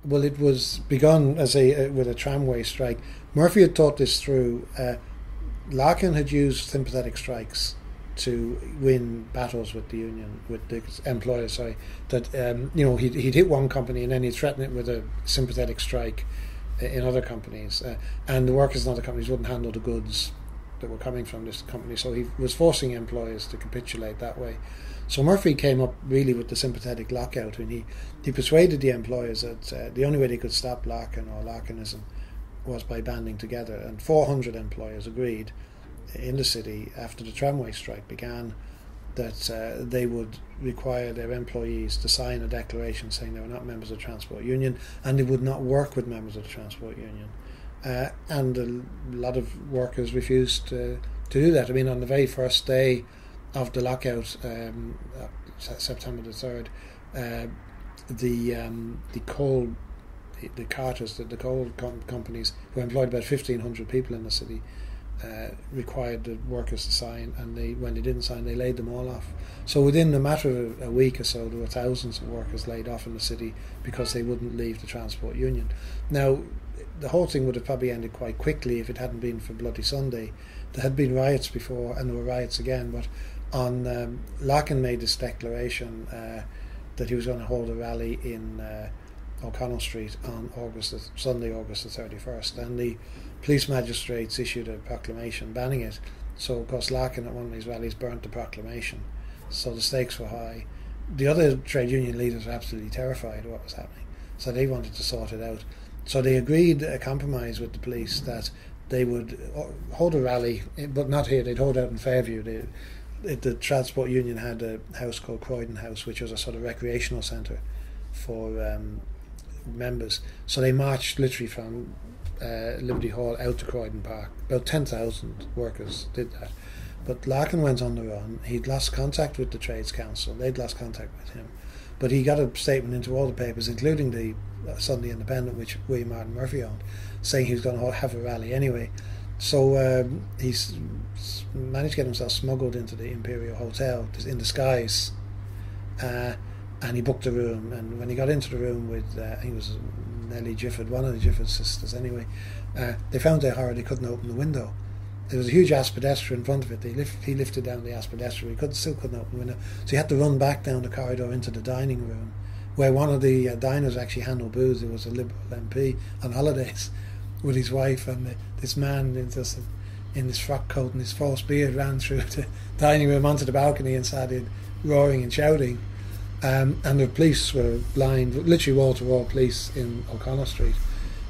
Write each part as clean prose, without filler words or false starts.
Well, it was begun as with a tramway strike. Murphy had thought this through. Larkin had used sympathetic strikes to win battles with the union, with the employers. Sorry, that he'd hit one company and then he'd threaten it with a sympathetic strike in other companies, and the workers in other companies wouldn't handle the goods that were coming from this company. So he was forcing employers to capitulate that way. So Murphy came up really with the sympathetic lockout, and he persuaded the employers that the only way they could stop Larkin or Larkinism was by banding together, and 400 employers agreed in the city after the tramway strike began that they would require their employees to sign a declaration saying they were not members of the Transport Union and they would not work with members of the Transport Union. And a lot of workers refused to do that. I mean, on the very first day of the lockout, September the 3rd, the coal companies, who employed about 1,500 people in the city, required the workers to sign, and when they didn't sign, they laid them all off. So within a matter of a week or so, there were thousands of workers laid off in the city because they wouldn't leave the Transport Union. Now, the whole thing would have probably ended quite quickly if it hadn't been for Bloody Sunday. There had been riots before, and there were riots again, but on Larkin made this declaration that he was going to hold a rally in O'Connell Street on Sunday, August the 31st, and the police magistrates issued a proclamation banning it. So of course Larkin at one of these rallies burnt the proclamation, so the stakes were high. The other trade union leaders were absolutely terrified of what was happening, so they wanted to sort it out. So they agreed a compromise with the police that they would hold a rally, but not here, they'd hold out in Fairview. The Transport Union had a house called Croydon House, which was a sort of recreational centre for members. So they marched literally from Liberty Hall out to Croydon Park. About 10,000 workers did that. But Larkin went on the run. He'd lost contact with the Trades Council. They'd lost contact with him. But he got a statement into all the papers, including the Sunday Independent, which William Martin Murphy owned, saying he was going to have a rally anyway. So he's managed to get himself smuggled into the Imperial Hotel in disguise, and he booked a room. And when he got into the room with, I think it was Nellie Gifford, one of the Gifford sisters anyway, they found their horror they couldn't open the window. There was a huge aspidestra in front of it. He lifted down the aspidestra. He still couldn't open the window. So he had to run back down the corridor into the dining room, where one of the diners actually handled booze. It was a Liberal MP on holidays with his wife, and this man in his frock coat and his false beard ran through the dining room onto the balcony and started roaring and shouting. And the police were blind, literally wall-to-wall police in O'Connell Street.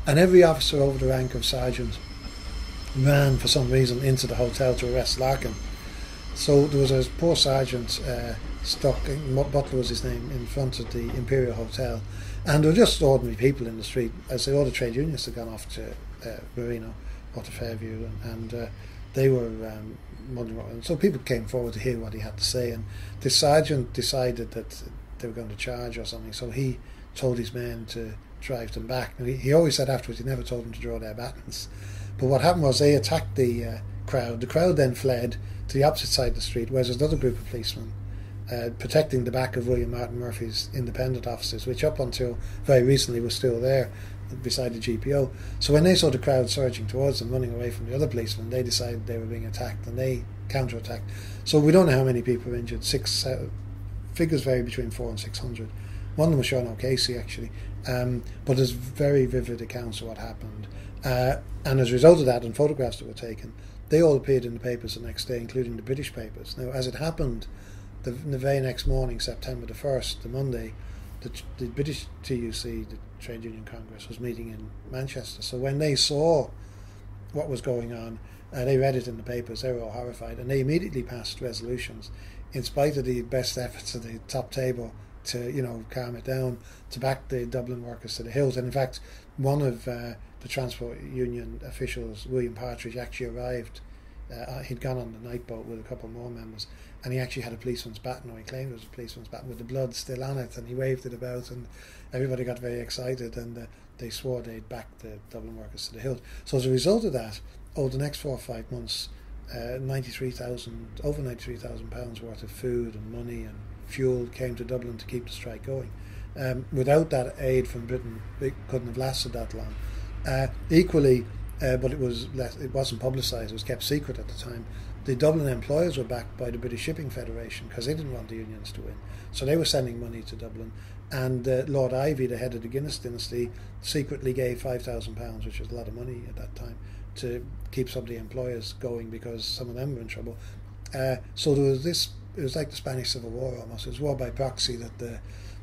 And every officer over the rank of sergeant ran for some reason into the hotel to arrest Larkin. So there was a poor sergeant stuck, Butler was his name, in front of the Imperial Hotel, and there were just ordinary people in the street. I say all the trade unionists had gone off to Marino or to Fairview, and they were wondering. So people came forward to hear what he had to say, and the sergeant decided that they were going to charge or something, so he told his men to drive them back. And he always said afterwards he never told them to draw their batons. But what happened was they attacked the crowd. The crowd then fled to the opposite side of the street, whereas there's another group of policemen protecting the back of William Martin Murphy's independent offices, which up until very recently was still there beside the GPO. So when they saw the crowd surging towards them, running away from the other policemen, they decided they were being attacked, and they counter-attacked. So we don't know how many people were injured. Figures vary between 400 and 600. One of them was Sean O'Casey, actually. But there's very vivid accounts of what happened. And as a result of that, and photographs that were taken, they all appeared in the papers the next day, including the British papers. Now, as it happened, the very next morning, September the 1st, the Monday, the British TUC, the Trade Union Congress, was meeting in Manchester. So when they saw what was going on, they read it in the papers, they were all horrified, and they immediately passed resolutions, in spite of the best efforts of the top table to, calm it down, to back the Dublin workers to the hills. And in fact, one of the Transport Union officials, William Partridge, actually arrived. He'd gone on the night boat with a couple more members, and he actually had a policeman's baton, or he claimed it was a policeman's baton, with the blood still on it, and he waved it about, and everybody got very excited, and they swore they'd back the Dublin workers to the hilt. So as a result of that, over the next 4 or 5 months, over £93,000 worth of food and money and fuel came to Dublin to keep the strike going. Without that aid from Britain, it couldn't have lasted that long. Equally, but it wasn't publicised, it was kept secret at the time. The Dublin employers were backed by the British Shipping Federation because they didn't want the unions to win. So they were sending money to Dublin. And Lord Ivy, the head of the Guinness dynasty, secretly gave £5,000, which was a lot of money at that time, to keep some of the employers going because some of them were in trouble. So there was this, it was like the Spanish Civil War almost. It was war by proxy that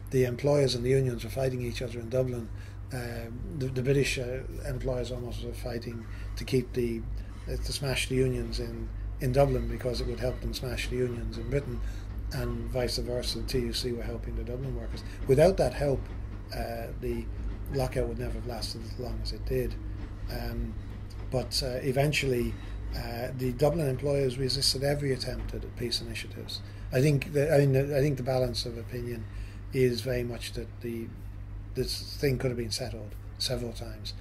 the employers and the unions were fighting each other in Dublin. The British employers almost were fighting to smash the unions in Dublin because it would help them smash the unions in Britain, and vice versa. The TUC were helping the Dublin workers. Without that help, the lockout would never have lasted as long as it did. But eventually, the Dublin employers resisted every attempt at peace initiatives. I think the balance of opinion is very much that this thing could have been settled several times.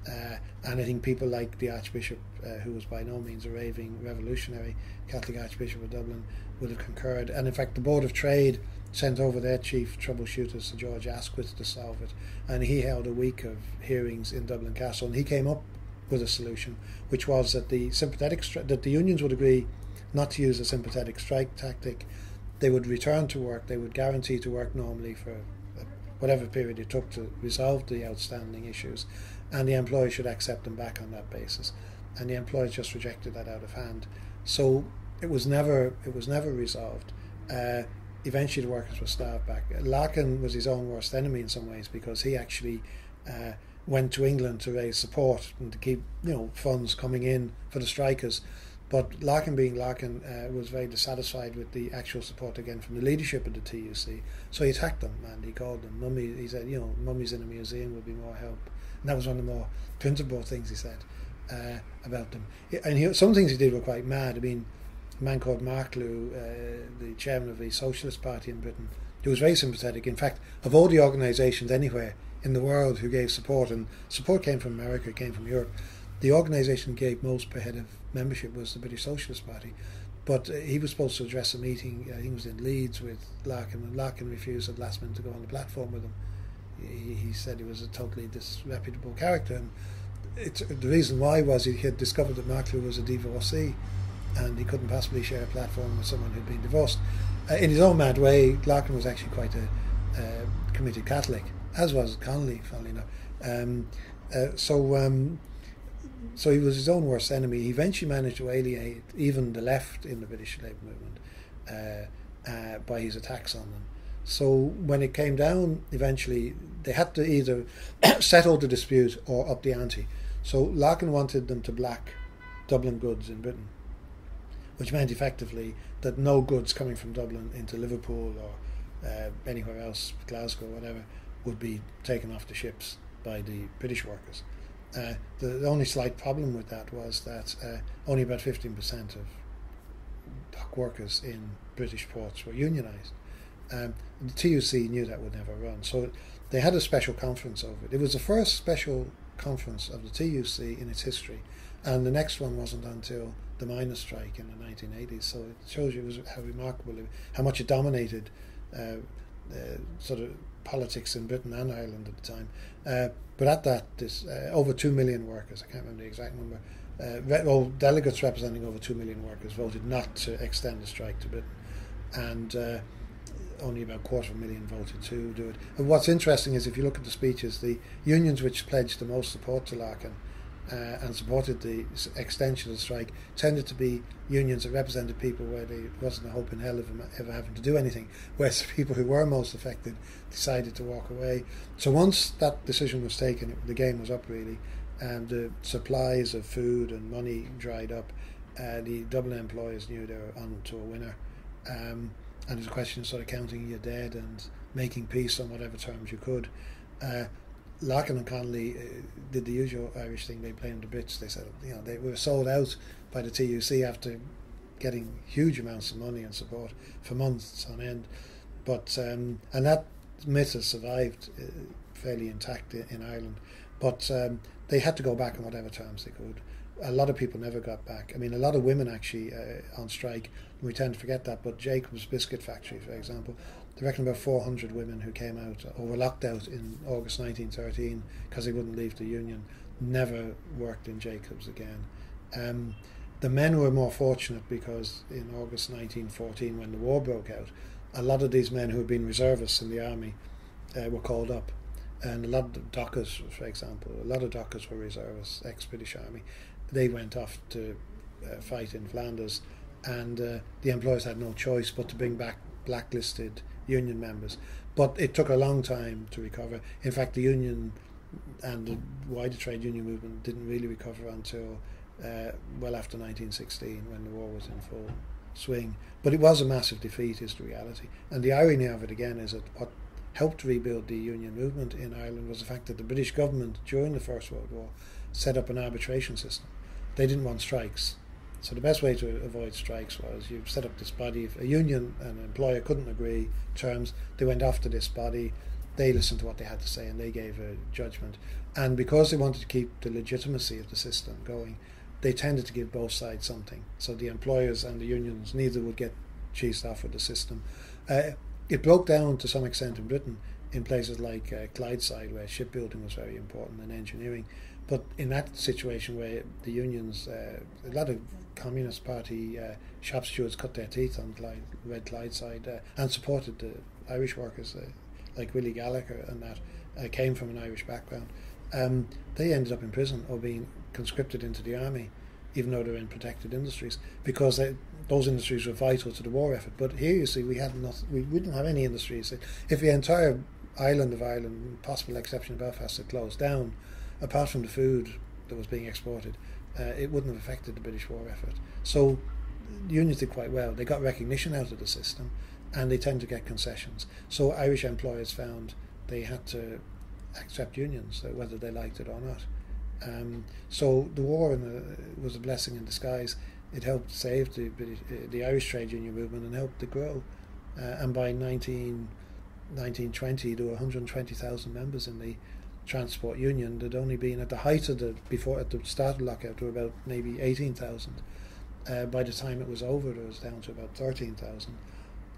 And I think people like the Archbishop, who was by no means a raving revolutionary, Catholic Archbishop of Dublin, would have concurred. And in fact, the Board of Trade sent over their chief troubleshooter, Sir George Asquith, to solve it. And he held a week of hearings in Dublin Castle, and he came up with a solution, which was that that the unions would agree not to use a sympathetic strike tactic. They would return to work. They would guarantee to work normally for whatever period it took to resolve the outstanding issues, and the employers should accept them back on that basis. And the employers just rejected that out of hand. So it was never resolved. Eventually the workers were starved back. Larkin was his own worst enemy in some ways because he actually went to England to raise support and to keep funds coming in for the strikers. But Larkin, being Larkin, was very dissatisfied with the actual support again from the leadership of the TUC. So he attacked them and he called them mummy. He said, mummies in a museum would be more help. And that was one of the more principled things he said about them. And some things he did were quite mad. I mean, a man called Marklew, the chairman of the Socialist Party in Britain, he was very sympathetic. In fact, of all the organisations anywhere in the world who gave support, and support came from America, it came from Europe, the organisation gave most per head of membership was the British Socialist Party. But he was supposed to address a meeting, I think it was in Leeds, with Larkin, and Larkin refused at last minute to go on the platform with him. He said he was a totally disreputable character. And the reason why was he had discovered that Marklew was a divorcee, and he couldn't possibly share a platform with someone who'd been divorced. In his own mad way, Larkin was actually quite a committed Catholic, as was Connolly, funnily enough. So he was his own worst enemy. He eventually managed to alienate even the left in the British Labour movement by his attacks on them. So when it came down, eventually they had to either settle the dispute or up the ante. So Larkin wanted them to black Dublin goods in Britain, which meant effectively that no goods coming from Dublin into Liverpool or anywhere else, Glasgow, whatever, would be taken off the ships by the British workers. The only slight problem with that was that only about 15% of dock workers in British ports were unionised. The TUC knew that would never run, so they had a special conference over it. It was the first special conference of the TUC in its history, and the next one wasn't until the miners' strike in the 1980s. So it shows you how remarkable, how much it dominated sort of politics in Britain and Ireland at the time. But at that, over 2 million workers, I can't remember the exact number, delegates representing over 2 million workers voted not to extend the strike to Britain, and only about 250,000 voted to do it. And what's interesting is if you look at the speeches, the unions which pledged the most support to Larkin and supported the extension of the strike tended to be unions that represented people where there wasn't a hope in hell of them ever having to do anything, whereas the people who were most affected decided to walk away. So once that decision was taken, the game was up really, and the supplies of food and money dried up. The Dublin employers knew they were on to a winner, and it was a question of sort of counting your dead and making peace on whatever terms you could. Larkin and Connolly did the usual Irish thing. They blamed the Brits. They said, they were sold out by the TUC after getting huge amounts of money and support for months on end. But and that myth has survived fairly intact in Ireland. But they had to go back on whatever terms they could. a lot of people never got back. I mean, a lot of women actually on strike. We tend to forget that, but Jacob's Biscuit Factory, for example, they reckon about 400 women who came out or were locked out in August 1913 because they wouldn't leave the union, never worked in Jacob's again. The men were more fortunate because in August 1914, when the war broke out, a lot of these men who had been reservists in the army were called up. And a lot of the dockers, for example, a lot of dockers were reservists, ex-British Army. They went off to fight in Flanders, and the employers had no choice but to bring back blacklisted union members. But it took a long time to recover. In fact, the union and the wider trade union movement didn't really recover until well after 1916, when the war was in full swing. But it was a massive defeat, is the reality. And the irony of it again is that what helped rebuild the union movement in Ireland was the fact that the British government during the First World War set up an arbitration system. They didn't want strikes. So the best way to avoid strikes was you set up this body. If a union and an employer couldn't agree terms, they went off to this body, they listened to what they had to say, and they gave a judgment. And because they wanted to keep the legitimacy of the system going, they tended to give both sides something. So the employers and the unions, neither would get cheesed off with the system. It broke down to some extent in Britain in places like Clydeside, where shipbuilding was very important, and engineering. But in that situation where the unions, a lot of Communist Party shop stewards cut their teeth on Red Clydeside and supported the Irish workers, like Willie Gallagher and that, came from an Irish background. They ended up in prison or being conscripted into the army, even though they were in protected industries, because those industries were vital to the war effort. But here you see we didn't have any industries. If the entire island of Ireland, possible exception of Belfast, had closed down, apart from the food that was being exported, it wouldn't have affected the British war effort. So the unions did quite well. They got recognition out of the system, and they tend to get concessions. So Irish employers found they had to accept unions, whether they liked it or not. So the war was a blessing in disguise. It helped save the Irish trade union movement and helped it grow. And by 1920, there were 120,000 members in the transport union. There'd only been at the height of at the start of lockout, there were about maybe 18,000. By the time it was over, it was down to about 13,000.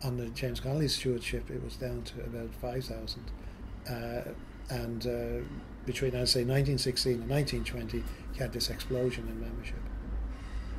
Under James Connolly's stewardship, it was down to about 5,000. And between, I'd say, 1916 and 1920, you had this explosion in membership.